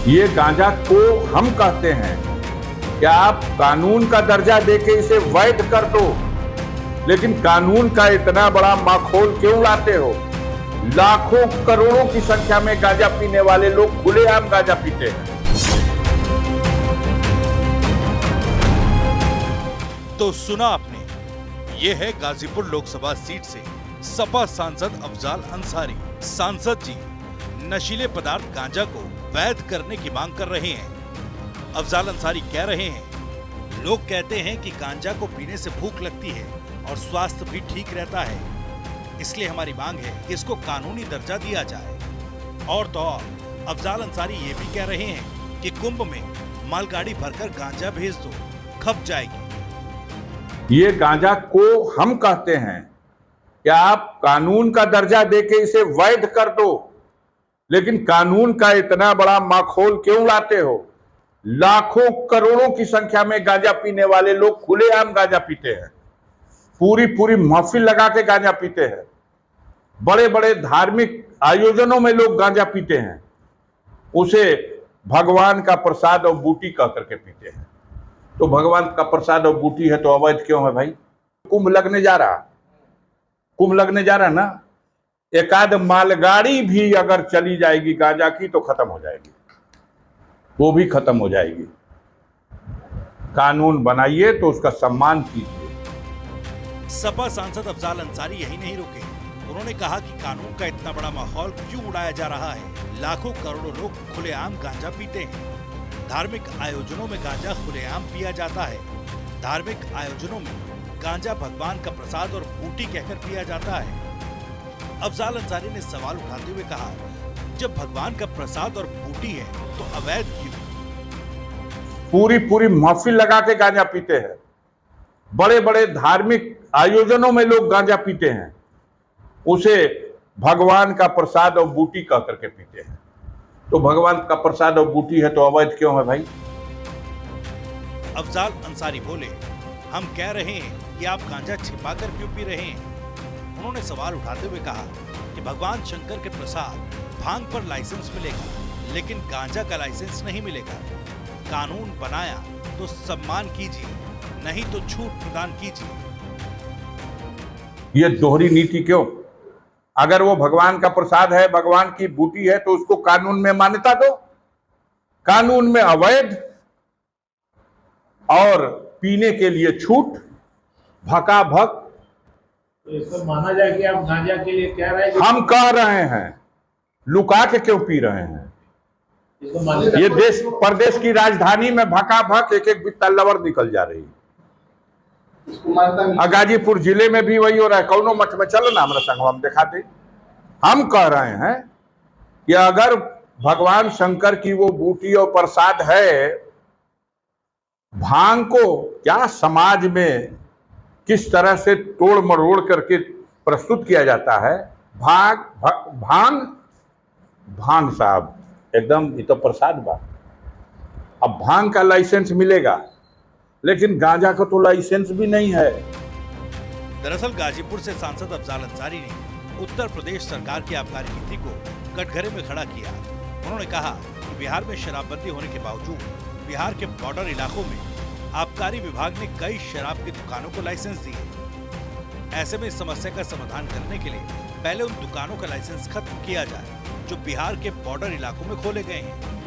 ये गांजा को हम कहते हैं कि आप कानून का दर्जा देके इसे वैध कर दो, लेकिन कानून का इतना बड़ा माखौल क्यों उड़ाते हो? लाखों करोड़ों की संख्या में गांजा पीने वाले लोग खुलेआम गांजा पीते हैं। तो सुना आपने, ये है गाजीपुर लोकसभा सीट से सपा सांसद अफजाल अंसारी। सांसद जी नशीले पदार्थ गांजा को वैध करने की मांग कर रहे हैं। अफजाल अंसारी कह रहे हैं, लोग कहते हैं कि गांजा को पीने से भूख लगती है और स्वास्थ्य भी ठीक रहता है, इसलिए हमारी मांग है कि इसको कानूनी दर्जा दिया जाए। और तो और अफजाल अंसारी ये भी कह रहे हैं कि कुंभ में मालगाड़ी भरकर गांजा भेज दो, खप जाएगी। ये गांजा को हम कहते हैं कि आप कानून का दर्जा देके इसे वैध कर दो, लेकिन कानून का इतना बड़ा माखौल क्यों उड़ाते हो? लाखों करोड़ों की संख्या में गांजा पीने वाले लोग खुलेआम गांजा पीते हैं, पूरी महफिल लगा के गांजा पीते हैं, बड़े बड़े धार्मिक आयोजनों में लोग गांजा पीते हैं, उसे भगवान का प्रसाद और बूटी कह करके पीते हैं। तो भगवान का प्रसाद और बूटी है तो अवैध क्यों है भाई? कुंभ लगने जा रहा ना, एकाध मालगाड़ी भी अगर चली जाएगी गांजा की तो खत्म हो जाएगी, वो भी खत्म हो जाएगी। कानून बनाइए तो उसका सम्मान कीजिए। सपा सांसद अफजाल अंसारी यही नहीं रुके, उन्होंने कहा कि कानून का इतना बड़ा माहौल क्यों उड़ाया जा रहा है? लाखों करोड़ों लोग खुलेआम गांजा पीते हैं, धार्मिक आयोजनों में गांजा खुलेआम पिया जाता है। धार्मिक आयोजनों में गांजा भगवान का प्रसाद और बूटी कहकर पिया जाता है। अफजाल अंसारी ने सवाल उठाते हुए कहा, जब भगवान का प्रसाद और बूटी है तो अवैध क्यों? पूरी महफिल लगा के गांजा पीते हैं, बड़े बड़े धार्मिक आयोजनों में लोग गांजा पीते हैं, उसे भगवान का प्रसाद और बूटी कह करके पीते हैं। तो भगवान का प्रसाद और बूटी है तो अवैध क्यों है भाई? अफजाल अंसारी बोले, हम कह रहे हैं कि आप गांजा छिपाकर क्यों पी रहे हैं? उन्होंने सवाल उठाते हुए कहा कि भगवान शंकर के प्रसाद भांग पर लाइसेंस मिलेगा, लेकिन गांजा का लाइसेंस नहीं मिलेगा। कानून बनाया तो सम्मान कीजिए, नहीं तो छूट प्रदान कीजिए। ये दोहरी नीति क्यों? अगर वो भगवान का प्रसाद है, भगवान की बूटी है, तो उसको कानून में मान्यता दो। कानून में अवैध और पीने के लिए छूट, भकाभक। तो इसको माना जाए कि आप गांजा के लिए कह रहे हैं? हम कह रहे हैं, लुका के क्यों पी रहे हैं? ये देश प्रदेश की राजधानी में भकाभक एक बित्ता लवर निकल जा रही है। गाजीपुर जिले में भी वही हो रहा है। कौनो मठ में चलो ना, हमारा संग हम दिखा दे। हम कह रहे हैं कि अगर भगवान शंकर की वो बूटी और प्रसाद है, भांग को क्या समाज में किस तरह से तोड़ मरोड़ करके प्रस्तुत किया जाता है। भांग साहब एकदम, ये तो प्रसाद बा। अब भांग का लाइसेंस मिलेगा, लेकिन गांजा का तो लाइसेंस भी नहीं है। दरअसल गाजीपुर से सांसद अफजाल अंसारी ने उत्तर प्रदेश सरकार की आबकारी नीति को कटघरे में खड़ा किया। उन्होंने कहा कि बिहार में शराबबंदी होने के बावजूद बिहार के बॉर्डर इलाकों में आबकारी विभाग ने कई शराब की दुकानों को लाइसेंस दिए। ऐसे में इस समस्या का समाधान करने के लिए पहले उन दुकानों का लाइसेंस खत्म किया जाए जो बिहार के बॉर्डर इलाकों में खोले गए हैं।